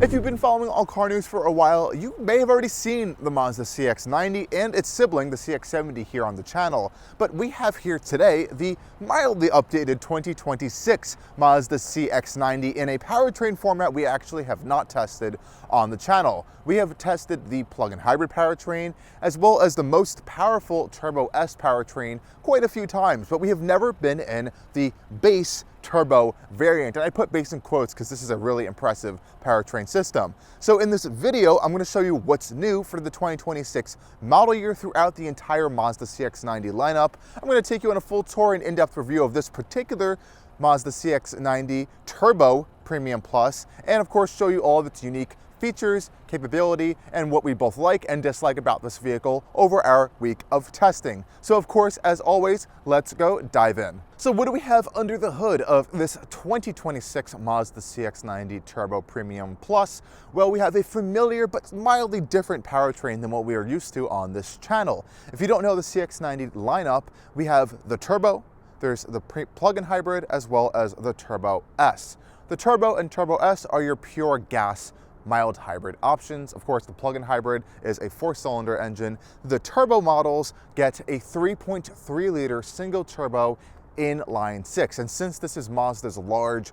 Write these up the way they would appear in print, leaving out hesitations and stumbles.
If you've been following Allcarnews for a while, you may have already seen the Mazda CX-90 and its sibling, the CX-70, here on the channel. But we have here today the mildly updated 2026 Mazda CX-90 in a powertrain format we actually have not tested on the channel. We have tested the plug-in hybrid powertrain as well as the most powerful Turbo S powertrain quite a few times, but we have never been in the base turbo variant. And I put base in quotes because this is a really impressive powertrain system. So in this video, I'm going to show you what's new for the 2026 model year throughout the entire Mazda CX-90 lineup. I'm going to take you on a full tour and in-depth review of this particular Mazda CX-90 Turbo Premium Plus, and of course show you all of its unique features, capability, and what we both like and dislike about this vehicle over our week of testing. So of course, as always, let's go dive in. So what do we have under the hood of this 2026 Mazda CX-90 Turbo Premium Plus? Well, we have a familiar but mildly different powertrain than what we are used to on this channel. If you don't know the CX-90 lineup, we have the Turbo, there's the plug-in hybrid, as well as the Turbo S. The Turbo and Turbo S are your pure gas mild hybrid options. Of course, the plug-in hybrid is a 4-cylinder engine. The turbo models get a 3.3 liter single turbo inline-6. And since this is Mazda's large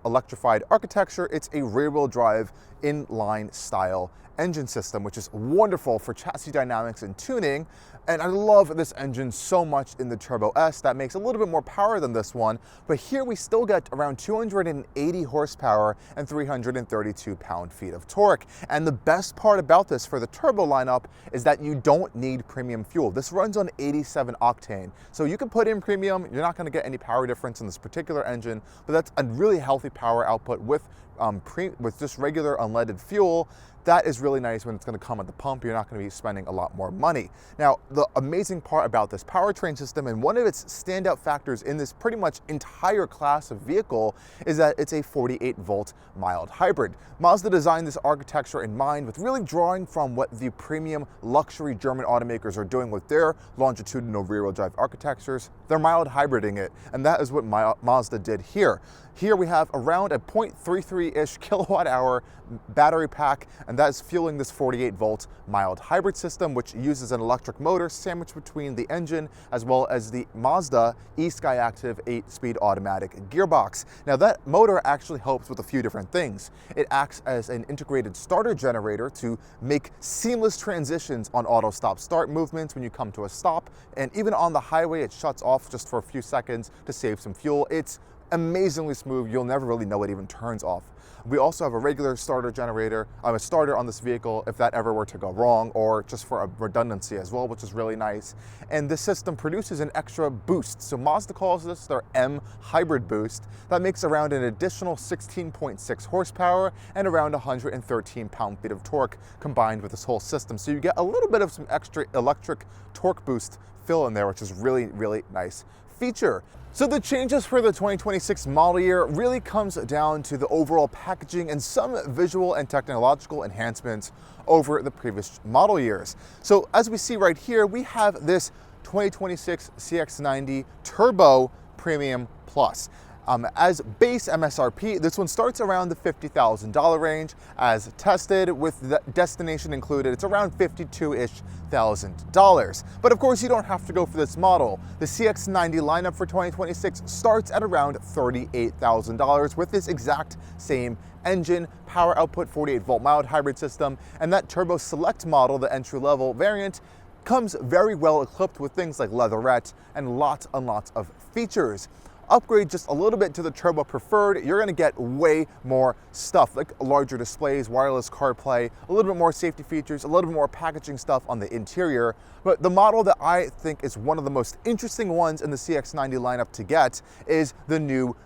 electrified architecture, it's a rear-wheel drive inline style engine system, which is wonderful for chassis dynamics and tuning. And I love this engine so much in the Turbo S. That makes a little bit more power than this one, but here we still get around 280 horsepower and 332 pound-feet of torque. And the best part about this for the turbo lineup is that you don't need premium fuel. This runs on 87 octane. So you can put in premium, you're not gonna get any power difference in this particular engine, but that's a really healthy power output with just regular unleaded fuel. That is really nice when it's going to come at the pump. You're not going to be spending a lot more money. Now, the amazing part about this powertrain system, and one of its standout factors in this pretty much entire class of vehicle, is that it's a 48-volt mild hybrid. Mazda designed this architecture in mind with really drawing from what the premium luxury German automakers are doing with their longitudinal rear-wheel drive architectures. They're mild hybriding it, and that is what Mazda did here. Here we have around a 0.33-ish kilowatt-hour battery pack, and that is fueling this 48-volt mild hybrid system, which uses an electric motor sandwiched between the engine as well as the Mazda eSkyactive 8-speed automatic gearbox. Now that motor actually helps with a few different things. It acts as an integrated starter generator to make seamless transitions on auto stop-start movements when you come to a stop, and even on the highway it shuts off just for a few seconds to save some fuel. It's amazingly smooth. You'll never really know it even turns off. We also have a regular starter generator, a starter on this vehicle if that ever were to go wrong, or just for a redundancy as well, which is really nice. And this system produces an extra boost. So Mazda calls this their M hybrid boost. That makes around an additional 16.6 horsepower and around 113 pound-feet of torque combined with this whole system. So you get a little bit of some extra electric torque boost fill in there, which is really, really nice feature. So the changes for the 2026 model year really comes down to the overall packaging and some visual and technological enhancements over the previous model years. So as we see right here, we have this 2026 CX-90 Turbo Premium Plus. As base MSRP, this one starts around the $50,000 range. As tested with the destination included, it's around $52,000-ish. But of course, you don't have to go for this model. The CX-90 lineup for 2026 starts at around $38,000 with this exact same engine, power output, 48-volt mild hybrid system, and that Turbo Select model, the entry-level variant, comes very well equipped with things like leatherette and lots and lots of features. Upgrade just a little bit to the Turbo Preferred, you're gonna get way more stuff, like larger displays, wireless CarPlay, a little bit more safety features, a little bit more packaging stuff on the interior. But the model that I think is one of the most interesting ones in the CX-90 lineup to get is the new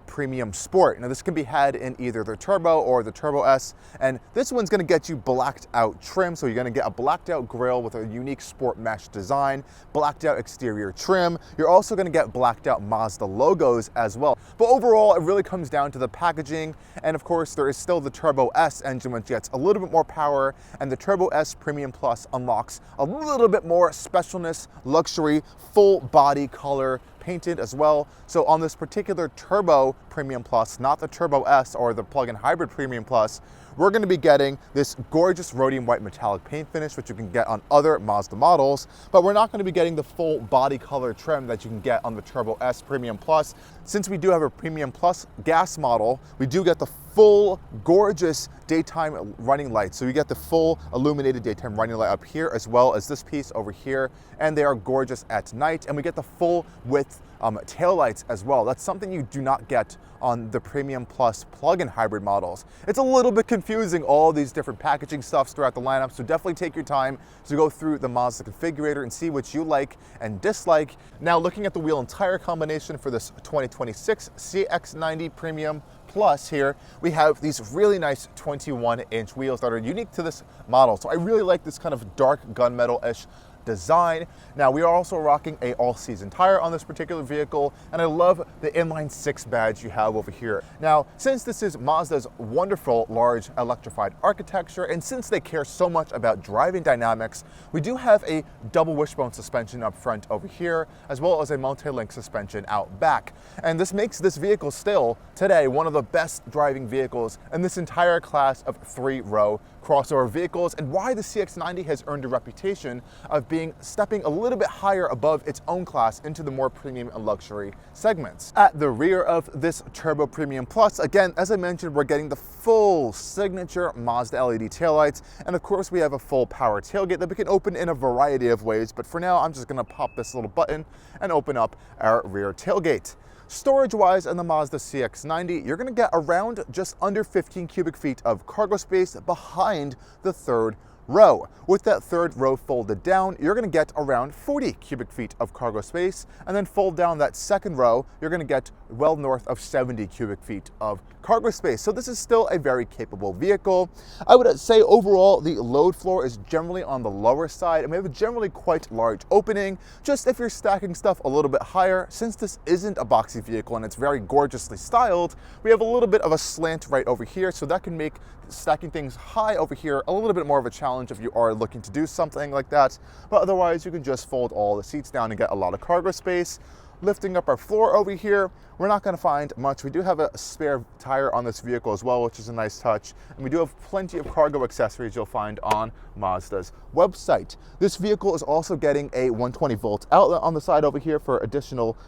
Premium Sport. Now this can be had in either the Turbo or the Turbo S, and this one's gonna get you blacked out trim, so you're gonna get a blacked out grille with a unique sport mesh design, blacked out exterior trim. You're also gonna get blacked out Mazda logos as well. But overall, it really comes down to the packaging, and of course there is still the Turbo S engine, which gets a little bit more power, and the Turbo S Premium Plus unlocks a little bit more specialness, luxury, full body color painted as well. So on this particular Turbo Premium Plus, not the Turbo S or the plug-in hybrid Premium Plus, we're going to be getting this gorgeous rhodium white metallic paint finish, which you can get on other Mazda models, but we're not going to be getting the full body color trim that you can get on the Turbo S Premium Plus. Since we do have a Premium Plus gas model, we do get the full gorgeous daytime running lights. So you get the full illuminated daytime running light up here, as well as this piece over here, and they are gorgeous at night. And we get the full width tail lights as well. That's something you do not get on the Premium Plus plug-in hybrid models. It's a little bit confusing, all these different packaging stuffs throughout the lineup, so definitely take your time to go through the Mazda configurator and see what you like and dislike. Now, looking at the wheel and tire combination for this 2026 CX-90 Premium Plus here, we have these really nice 21-inch wheels that are unique to this model. So I really like this kind of dark gunmetal-ish design. Now, we are also rocking a all-season tire on this particular vehicle, and I love the Inline-6 badge you have over here. Now, since this is Mazda's wonderful large electrified architecture, and since they care so much about driving dynamics, we do have a double wishbone suspension up front over here, as well as a multi-link suspension out back. And this makes this vehicle still, today, one of the best driving vehicles in this entire class of 3-row crossover vehicles, and why the CX-90 has earned a reputation of being stepping a little bit higher above its own class into the more premium and luxury segments. At the rear of this Turbo Premium Plus, again, as I mentioned, we're getting the full signature Mazda LED taillights, and of course we have a full power tailgate that we can open in a variety of ways, but for now I'm just going to pop this little button and open up our rear tailgate. Storage-wise in the Mazda CX-90, you're going to get around just under 15 cubic feet of cargo space behind the third row. With that third row folded down, you're going to get around 40 cubic feet of cargo space, and then fold down that second row, you're going to get well north of 70 cubic feet of cargo space. So this is still a very capable vehicle. I would say overall the load floor is generally on the lower side, and we have a generally quite large opening, just if you're stacking stuff a little bit higher. Since this isn't a boxy vehicle and it's very gorgeously styled, we have a little bit of a slant right over here, so that can make stacking things high over here a little bit more of a challenge if you are looking to do something like that. But otherwise, you can just fold all the seats down and get a lot of cargo space. Lifting up our floor over here, we're not going to find much. We do have a spare tire on this vehicle as well, which is a nice touch. And we do have plenty of cargo accessories you'll find on Mazda's website. This vehicle is also getting a 120-volt outlet on the side over here for additional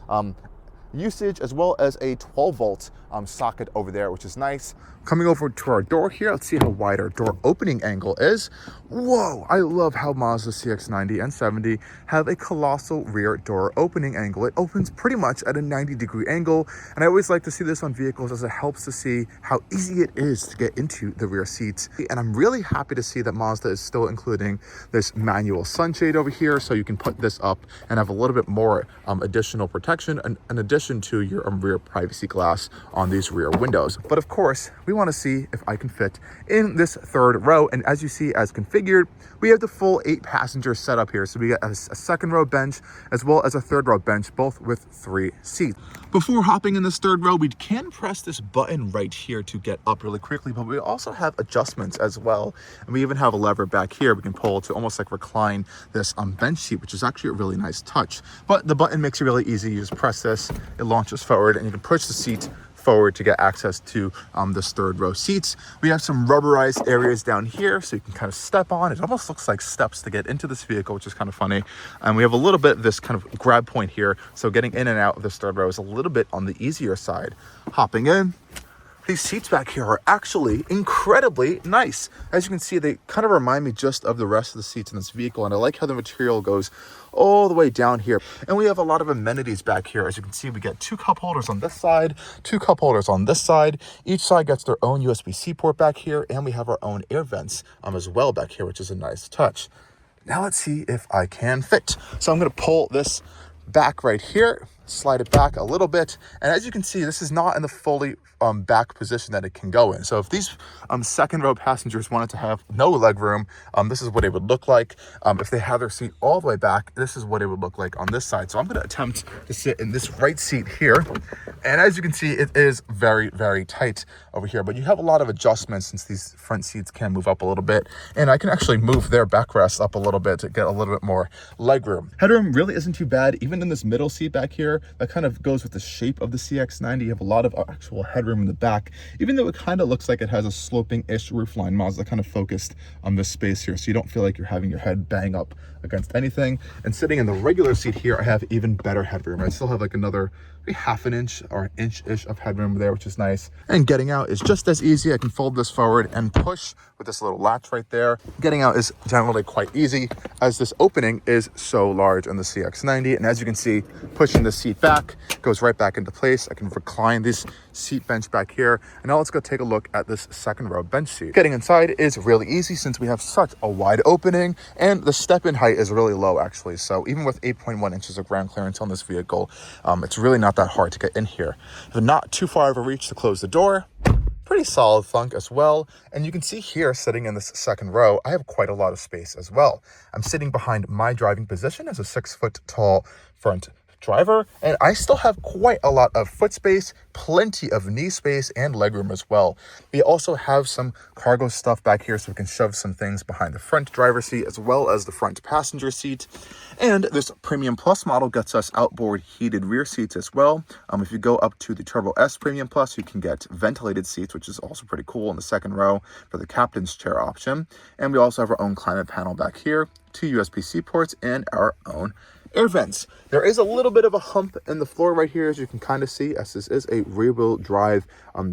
usage, as well as a 12-volt socket over there, which is nice. Coming over to our door here, let's see how wide our door opening angle is. Whoa, I love how Mazda CX-90 and 70 have a colossal rear door opening angle. It opens pretty much at a 90-degree angle, and I always like to see this on vehicles as it helps to see how easy it is to get into the rear seats. And I'm really happy to see that Mazda is still including this manual sunshade over here, so you can put this up and have a little bit more additional protection in addition to your rear privacy glass on these rear windows. But of course, we want to see if I can fit in this third row, and as you see, as configured, we have the full 8-passenger setup here. So we got a second row bench as well as a third row bench, both with 3 seats. Before hopping in this third row, we can press this button right here to get up really quickly, but we also have adjustments as well, and we even have a lever back here we can pull to almost like recline this bench seat, which is actually a really nice touch. But the button makes it really easy. You just press this, it launches forward, and you can push the seat forward to get access to this third row seats. We have some rubberized areas down here so you can kind of step on. It almost looks like steps to get into this vehicle, which is kind of funny. And we have a little bit of this kind of grab point here, so getting in and out of this third row is a little bit on the easier side. Hopping in, these seats back here are actually incredibly nice. As you can see, they kind of remind me just of the rest of the seats in this vehicle, and I like how the material goes all the way down here. And we have a lot of amenities back here. As you can see, we get 2 cup holders on this side, 2 cup holders on this side. Each side gets their own USB-C port back here, and we have our own air vents as well back here, which is a nice touch. Now let's see if I can fit. So I'm going to pull this back right here, slide it back a little bit, and as you can see, this is not in the fully back position that it can go in. So if these second row passengers wanted to have no leg room, this is what it would look like. If they have their seat all the way back, this is what it would look like on this side. So I'm going to attempt to sit in this right seat here, and as you can see, it is very, very tight over here, but you have a lot of adjustments since these front seats can move up a little bit, and I can actually move their backrest up a little bit to get a little bit more leg room. Headroom really isn't too bad. Even in this middle seat back here, here that kind of goes with the shape of the CX-90. You have a lot of actual headroom in the back, even though it kind of looks like it has a sloping-ish roofline. Mazda kind of focused on this space here, so you don't feel like you're having your head bang up against anything. And sitting in the regular seat here, I have even better headroom. I still have like another maybe half an inch or an inch-ish of headroom there, which is nice. And getting out is just as easy. I can fold this forward and push with this little latch right there. Getting out is generally quite easy, as this opening is so large on the CX-90. And as you can see, pushing the seat back goes right back into place. I can recline this seat bench back here. And now let's go take a look at this second row bench seat. Getting inside is really easy since we have such a wide opening, and the step-in height is really low actually. So even with 8.1 inches of ground clearance on this vehicle, it's really not that hard to get in here. If not too far of a reach to close the door, pretty solid thunk as well. And you can see here, sitting in this second row, I have quite a lot of space as well. I'm sitting behind my driving position as a 6-foot tall front driver, and I still have quite a lot of foot space, plenty of knee space, and legroom as well. We also have some cargo stuff back here, so we can shove some things behind the front driver's seat as well as the front passenger seat. And this Premium Plus model gets us outboard heated rear seats as well. If you go up to the Turbo S Premium Plus, you can get ventilated seats, which is also pretty cool in the second row for the captain's chair option. And we also have our own climate panel back here, 2 USB-C ports, and our own air vents. There is a little bit of a hump in the floor right here, as you can kind of see, as this is a rear-wheel drive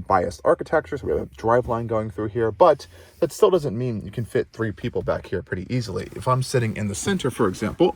biased architecture. So we have a drive line going through here, but that still doesn't mean you can fit 3 people back here pretty easily. If I'm sitting in the center, for example,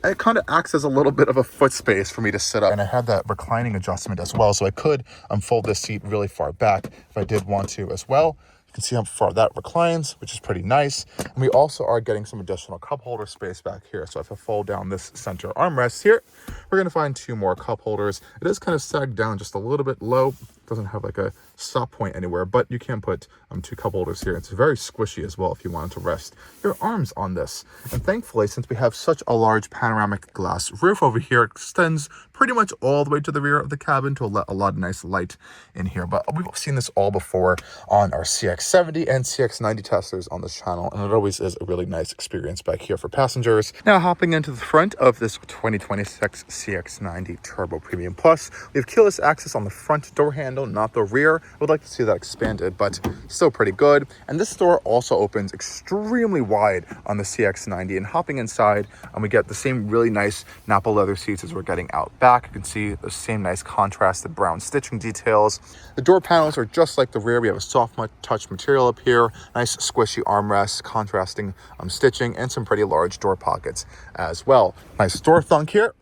it kind of acts as a little bit of a foot space for me to sit up. And I have that reclining adjustment as well, so I could fold this seat really far back if I did want to as well. You can see how far that reclines, which is pretty nice. And we also are getting some additional cup holder space back here. So if I fold down this center armrest here, we're going to find 2 more cup holders. It is kind of sagged down just a little bit low. Doesn't have like a stop point anywhere, but you can put 2 cup holders here. It's very squishy as well if you wanted to rest your arms on this. And thankfully, since we have such a large panoramic glass roof over here, it extends pretty much all the way to the rear of the cabin to let a lot of nice light in here. But we've seen this all before on our CX-70 and CX-90 testers on this channel, and it always is a really nice experience back here for passengers. Now hopping into the front of this 2026 CX-90 Turbo Premium Plus, we have keyless access on the front door handle, not the rear. I would like to see that expanded, but still pretty good. And this door also opens extremely wide on the CX-90, and hopping inside, we get the same really nice Napa leather seats as we're getting out back. You can see the same nice contrasted brown stitching details. The door panels are just like the rear. We have a soft touch material up here, nice squishy armrests, contrasting stitching, and some pretty large door pockets as well. Nice door thunk here.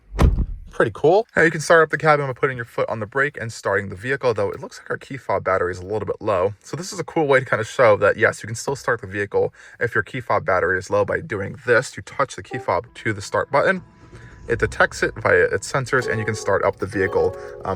Pretty cool. Now you can start up the cabin by putting your foot on the brake and starting the vehicle, though it looks like our key fob battery is a little bit low. So this is a cool way to kind of show that, yes, you can still start the vehicle if your key fob battery is low by doing this. You touch the key fob to the start button. It detects it via its sensors, and you can start up the vehicle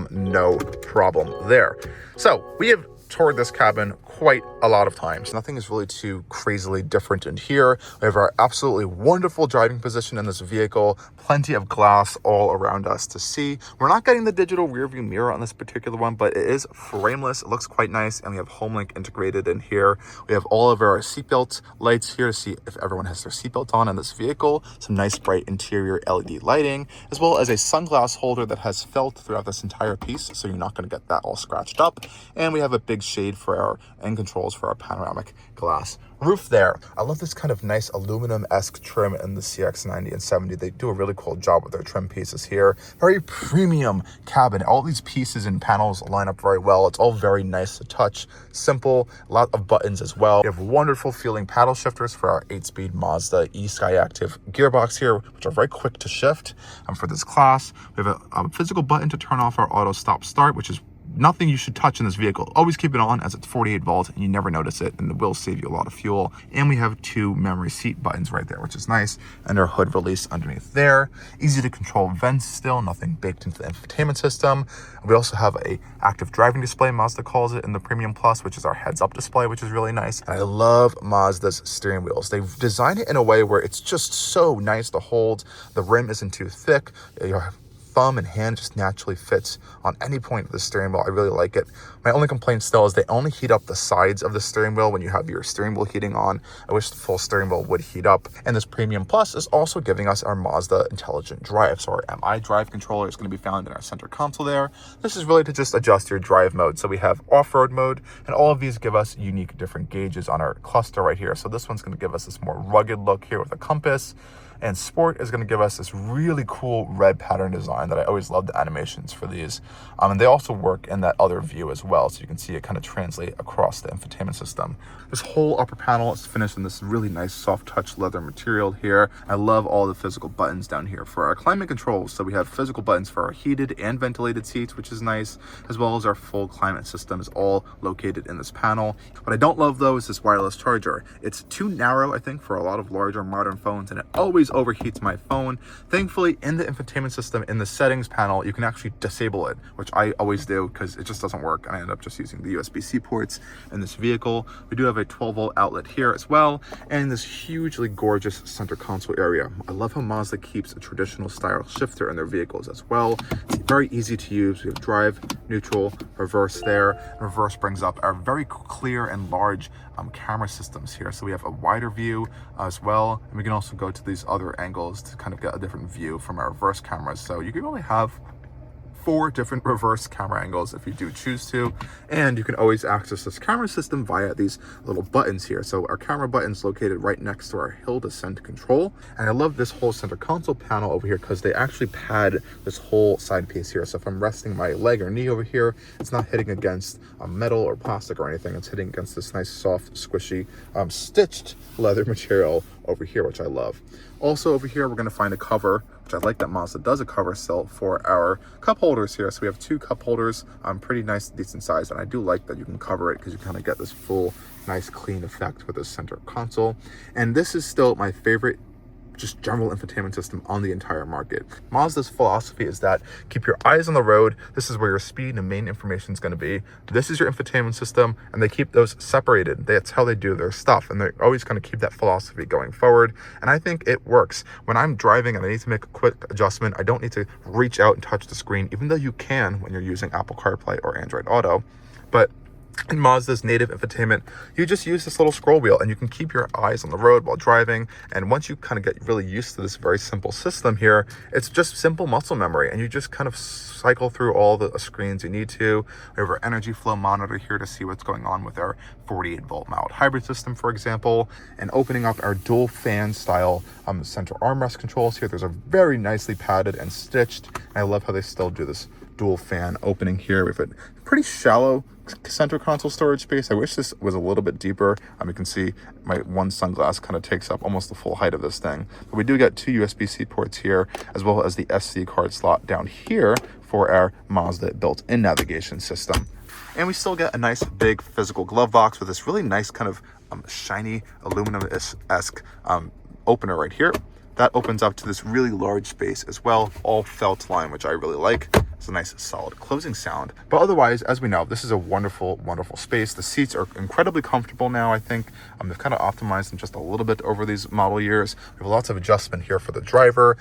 no problem there. So we have toured this cabin quite a lot of times. Nothing is really too crazily different in here. We have our absolutely wonderful driving position in this vehicle, plenty of glass all around us to see. We're not getting the digital rear view mirror on this particular one, but it is frameless. It looks quite nice, and we have HomeLink integrated in here. We have all of our seatbelt lights here to see if everyone has their seatbelt on in this vehicle. Some nice bright interior LED lighting, as well as a sunglass holder that has felt throughout this entire piece, so you're not going to get that all scratched up. And we have a big shade for our end controls for our panoramic glass roof there. I love this kind of nice aluminum-esque trim in the CX-90 and 70. They do a really cool job with their trim pieces here. Very premium cabin. All these pieces and panels line up very well. It's all very nice to touch. Simple, a lot of buttons as well. We have wonderful feeling paddle shifters for our 8-speed Mazda eSkyactive gearbox here, which are very quick to shift for this class. We have a physical button to turn off our auto stop start, which is nothing you should touch in this vehicle. Always keep it on, as it's 48 volts and you never notice it, and it will save you a lot of fuel. And we have 2 memory seat buttons right there, which is nice, and our hood release underneath there. Easy to control vents still, nothing baked into the infotainment system. We also have a active driving display, Mazda calls it, in the Premium Plus, which is our heads-up display, which is really nice. And I love Mazda's steering wheels. They've designed it in a way where it's just so nice to hold. The rim isn't too thick. You have thumb and hand just naturally fits on any point of the steering wheel. I really like it. My only complaint still is they only heat up the sides of the steering wheel when you have your steering wheel heating on. I wish the full steering wheel would heat up. And this Premium Plus is also giving us our Mazda Intelligent Drive. So our MI drive controller is going to be found in our center console there. This is really to just adjust your drive mode. So we have off-road mode, and all of these give us unique different gauges on our cluster right here. So this one's going to give us this more rugged look here with a compass. And Sport is going to give us this really cool red pattern design that I always love the animations for these. And they also work in that other view as well. So you can see it kind of translate across the infotainment system. This whole upper panel is finished in this really nice soft touch leather material here. I love all the physical buttons down here for our climate controls. So we have physical buttons for our heated and ventilated seats, which is nice, as well as our full climate system is all located in this panel. What I don't love though is this wireless charger. It's too narrow, I think, for a lot of larger modern phones, and it always overheats my phone. Thankfully, in the infotainment system, in the settings panel, you can actually disable it, which I always do because it just doesn't work, and I end up just using the USB-C ports in this vehicle. We do have a 12-volt outlet here as well, and this hugely gorgeous center console area. I love how Mazda keeps a traditional style shifter in their vehicles as well. It's very easy to use. We have drive, neutral, reverse there. And reverse brings up our very clear and large camera systems here. So we have a wider view as well, and we can also go to these other angles to kind of get a different view from our reverse cameras. So you can really have 4 different reverse camera angles if you do choose to, and you can always access this camera system via these little buttons here. So our camera button's located right next to our hill descent control, and I love this whole center console panel over here because they actually pad this whole side piece here. So if I'm resting my leg or knee over here, it's not hitting against metal or plastic or anything. It's hitting against this nice soft squishy stitched leather material over here, which I love. Also over here, we're going to find a cover, which I like that Mazda does a cover still for our cup holders here. So we have 2 cup holders, pretty nice, decent size, and I do like that you can cover it because you kind of get this full, nice, clean effect with the center console. And this is still my favorite just general infotainment system on the entire market. Mazda's philosophy is that keep your eyes on the road. This is where your speed and main information is going to be. This is your infotainment system, and they keep those separated. That's how they do their stuff, and they're always going to keep that philosophy going forward, and I think it works. When I'm driving and I need to make a quick adjustment, I don't need to reach out and touch the screen, even though you can when you're using Apple CarPlay or Android Auto. But in Mazda's native infotainment, you just use this little scroll wheel and you can keep your eyes on the road while driving. And once you kind of get really used to this very simple system here, it's just simple muscle memory, and you just kind of cycle through all the screens you need to. We have our energy flow monitor here to see what's going on with our 48-volt mild hybrid system, for example, and opening up our dual fan style center armrest controls here. Those are very nicely padded and stitched, and I love how they still do this dual fan opening here. We have a pretty shallow center console storage space. I wish this was a little bit deeper. You can see my one sunglass kind of takes up almost the full height of this thing. But we do get 2 USB-C ports here, as well as the SD card slot down here for our Mazda built-in navigation system. And we still get a nice big physical glove box with this really nice kind of shiny aluminum-esque opener right here. That opens up to this really large space as well, all felt line, which I really like. It's a nice solid closing sound. But otherwise, as we know, this is a wonderful, wonderful space. The seats are incredibly comfortable now, I think. They've kind of optimized them just a little bit over these model years. We have lots of adjustment here for the driver.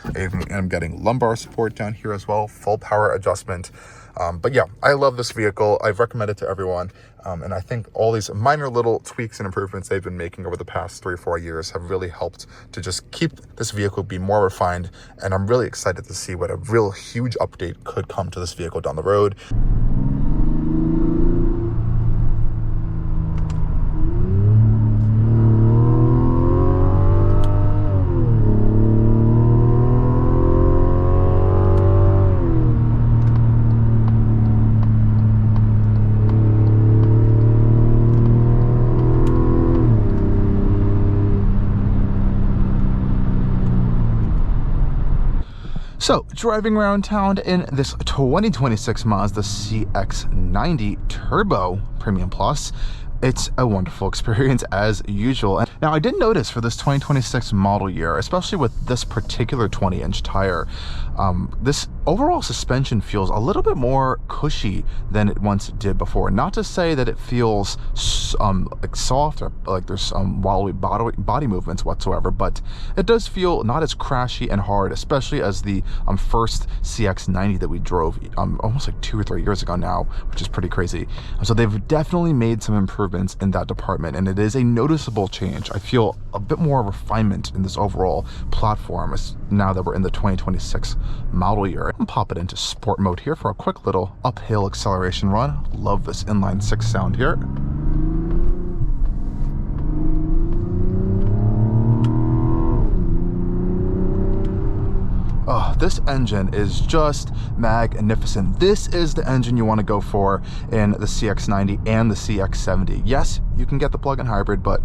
I'm getting lumbar support down here as well, full power adjustment. But yeah, I love this vehicle. I've recommended it to everyone. And I think all these minor little tweaks and improvements they've been making over the past 3 or 4 years have really helped to just keep this vehicle be more refined. And I'm really excited to see what a real huge update could come to this vehicle down the road. So, driving around town in this 2026 Mazda CX-90 Turbo Premium Plus, It's a wonderful experience as usual. Now, I did notice for this 2026 model year, especially with this particular 20-inch tire, this overall suspension feels a little bit more cushy than it once did before. Not to say that it feels like soft or like there's some wobbly body movements whatsoever, but it does feel not as crashy and hard, especially as the first CX-90 that we drove almost like 2 or 3 years ago now, which is pretty crazy. So they've definitely made some improvements in that department, and it is a noticeable change. I feel a bit more refinement in this overall platform now that we're in the 2026 model year. I'll pop it into sport mode here for a quick little uphill acceleration run. Love this inline-6 sound here. Oh, this engine is just magnificent. This is the engine you want to go for in the CX-90 and the CX-70. Yes, you can get the plug-in hybrid, but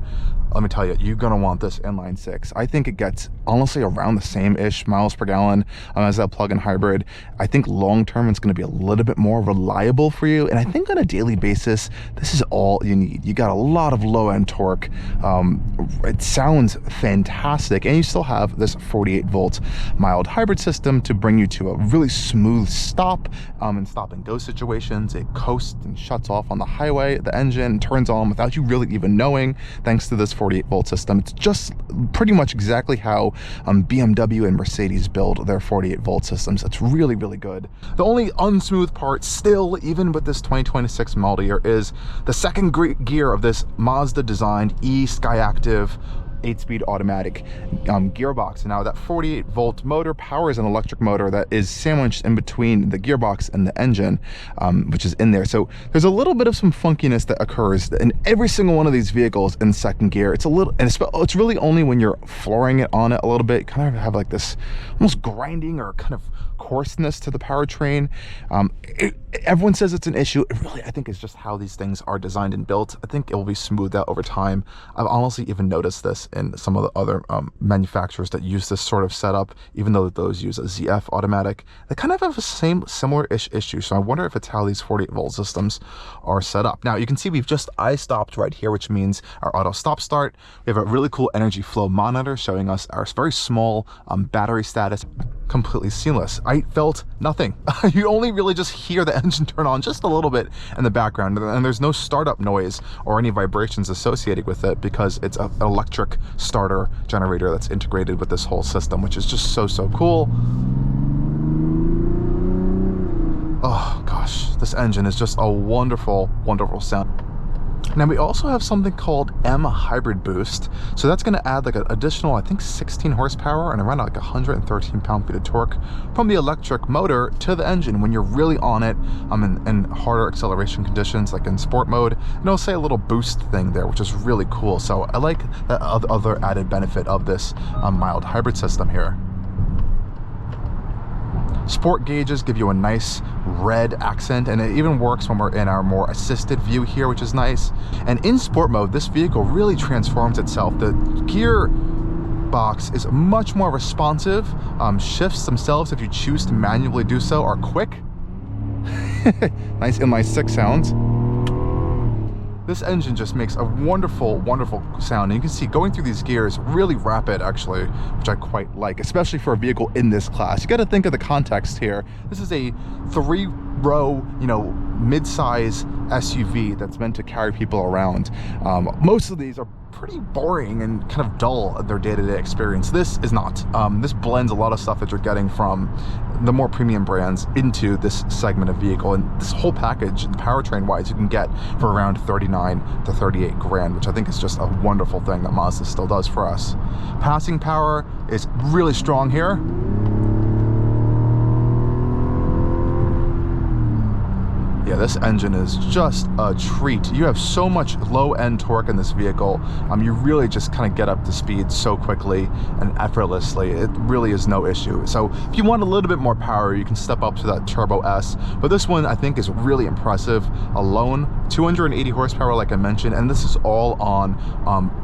let me tell you, you're going to want this inline-6. I think it gets honestly around the same-ish miles per gallon as that plug-in hybrid. I think long-term it's going to be a little bit more reliable for you, and I think on a daily basis, this is all you need. You got a lot of low-end torque. It sounds fantastic, and you still have this 48-volt mild hybrid system to bring you to a really smooth stop in stop-and-go situations. It coasts and shuts off on the highway. The engine turns on without you really even knowing, thanks to this 48-volt system. It's just pretty much exactly how BMW and Mercedes build their 48-volt systems. It's really, really good. The only unsmooth part still, even with this 2026 model year, is the second gear of this Mazda designed eSkyactive 8-speed automatic gearbox. Now that 48-volt motor powers an electric motor that is sandwiched in between the gearbox and the engine, which is in there. So there's a little bit of some funkiness that occurs in every single one of these vehicles in second gear. It's a little, and it's really only when you're flooring it on it a little bit, kind of have like this almost grinding or kind of coarseness to the powertrain. Everyone says it's an issue. It really, I think, is just how these things are designed and built. I think it will be smoothed out over time. I've honestly even noticed this in some of the other manufacturers that use this sort of setup, even though those use a ZF automatic. They kind of have the same similar-ish issue. So I wonder if it's how these 48-volt systems are set up. Now you can see we've just I-stopped right here, which means our auto stop start. We have a really cool energy flow monitor showing us our very small battery status. Completely seamless. I felt nothing. You only really just hear the engine turn on just a little bit in the background, and there's no startup noise or any vibrations associated with it because it's an electric starter generator that's integrated with this whole system, which is just so cool. Oh gosh, this engine is just a wonderful sound. Now we also have something called M Hybrid Boost. So that's going to add like an additional, I think, 16 horsepower and around like 113 pound-feet of torque from the electric motor to the engine when you're really on it in harder acceleration conditions, like in sport mode. And it'll say a little boost thing there, which is really cool. So I like the other added benefit of this mild hybrid system here. Sport gauges give you a nice red accent, and it even works when we're in our more assisted view here, which is nice. And in sport mode, this vehicle really transforms itself. The gearbox is much more responsive. Shifts themselves, if you choose to manually do so, are quick. Nice inline-6 sounds. This engine just makes a wonderful sound, and you can see going through these gears really rapid, actually, which I quite like, especially for a vehicle in this class. You got to think of the context here. This is a 3-row, mid-size SUV that's meant to carry people around. Most of these are pretty boring and kind of dull at their day-to-day experience. This is not. This blends a lot of stuff that you're getting from the more premium brands into this segment of vehicle, and this whole package, powertrain wise, you can get for around 39 to 38 grand, which I think is just a wonderful thing that Mazda still does for us. Passing power is really strong here. Yeah, this engine is just a treat. You have so much low-end torque in this vehicle. You really just kind of get up to speed so quickly and effortlessly. It really is no issue. So if you want a little bit more power, you can step up to that Turbo S. But this one, I think, is really impressive. Alone, 280 horsepower, like I mentioned, and this is all on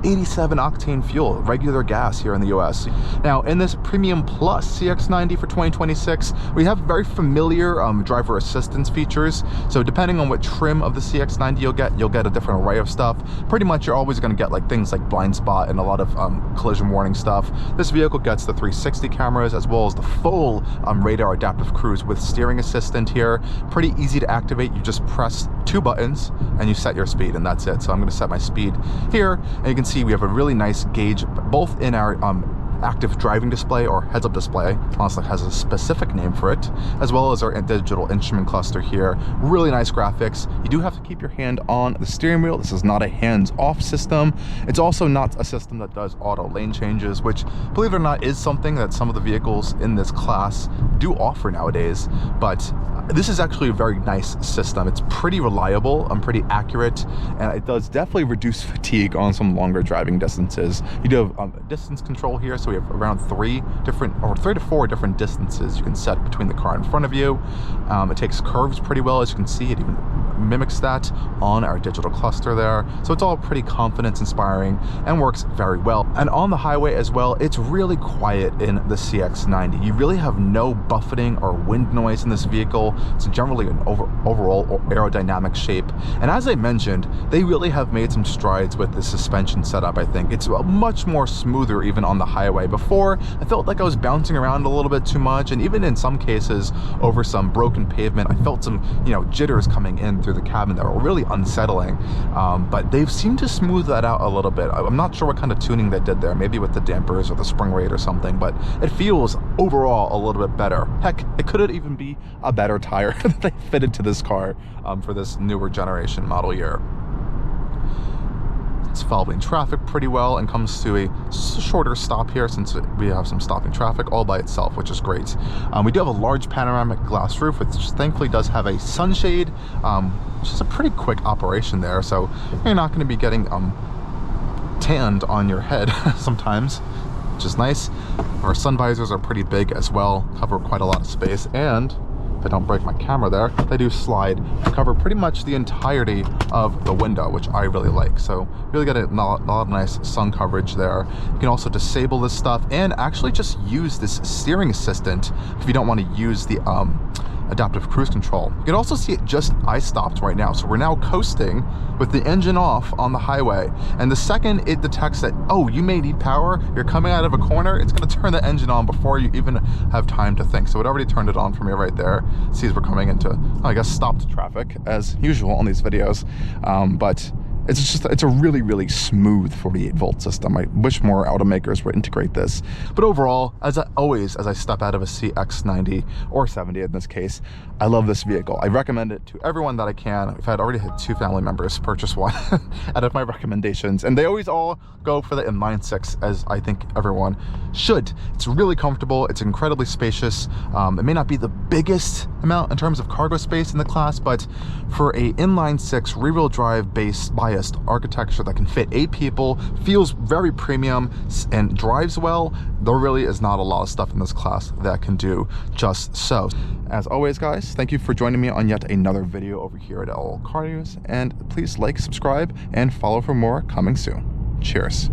87 octane fuel, regular gas here in the US. Now, in this Premium Plus CX-90 for 2026, we have very familiar driver assistance features. So depending on what trim of the CX-90 you'll get a different array of stuff. Pretty much you're always going to get like things like blind spot and a lot of collision warning stuff. This vehicle gets the 360 cameras as well as the full radar adaptive cruise with steering assistant here. Pretty easy to activate. You just press 2 buttons and you set your speed, and that's it. So I'm going to set my speed here, and you can see we have a really nice gauge both in our active driving display, or heads-up display, honestly has a specific name for it, as well as our digital instrument cluster here. Really nice graphics. You do have to keep your hand on the steering wheel. This is not a hands-off system. It's also not a system that does auto lane changes, which, believe it or not, is something that some of the vehicles in this class do offer nowadays. But this is actually a very nice system. It's pretty reliable and pretty accurate, and it does definitely reduce fatigue on some longer driving distances. You do have distance control here, so we have around 3 to 4 different distances you can set between the car in front of you. It takes curves pretty well, as you can see. It even mimics that on our digital cluster there. So it's all pretty confidence inspiring and works very well. And on the highway as well, it's really quiet in the CX-90. You really have no buffeting or wind noise in this vehicle. It's generally an overall aerodynamic shape. And as I mentioned, they really have made some strides with the suspension setup, I think. It's much more smoother even on the highway. Before, I felt like I was bouncing around a little bit too much, and even in some cases over some broken pavement, I felt some, jitters coming in through the cabin that were really unsettling. But they've seemed to smooth that out a little bit. I'm not sure what kind of tuning they did there, maybe with the dampers or the spring rate or something, but it feels overall a little bit better. Heck, it could even be a better tire that they fitted to this car for this newer generation model year. It's following traffic pretty well and comes to a shorter stop here since we have some stopping traffic all by itself, which is great. We do have a large panoramic glass roof, which thankfully does have a sunshade, which is a pretty quick operation there, so you're not going to be getting tanned on your head sometimes, which is nice. Our sun visors are pretty big as well, cover quite a lot of space, and if I don't break my camera there, they do slide to cover pretty much the entirety of the window, which I really like. So really got a lot of nice sun coverage there. You can also disable this stuff and actually just use this steering assistant if you don't want to use the adaptive cruise control. You can also see it just I-stopped right now. So we're now coasting with the engine off on the highway. And the second it detects that, oh, you may need power, you're coming out of a corner, it's gonna turn the engine on before you even have time to think. So it already turned it on for me right there. It sees we're coming into, I guess, stopped traffic as usual on these videos. But it's a really, really smooth 48-volt system. I wish more automakers would integrate this. But overall, as I step out of a CX-90 or 70 in this case, I love this vehicle. I recommend it to everyone that I can. I've already had 2 family members purchase one out of my recommendations, and they always all go for the Inline-6, as I think everyone should. It's really comfortable. It's incredibly spacious. It may not be the biggest amount in terms of cargo space in the class, but for a Inline-6 rear-wheel drive biased architecture that can fit 8 people, feels very premium and drives well, there really is not a lot of stuff in this class that can do just so. As always, guys, thank you for joining me on yet another video over here at Allcarnews, and please like, subscribe, and follow for more coming soon. Cheers.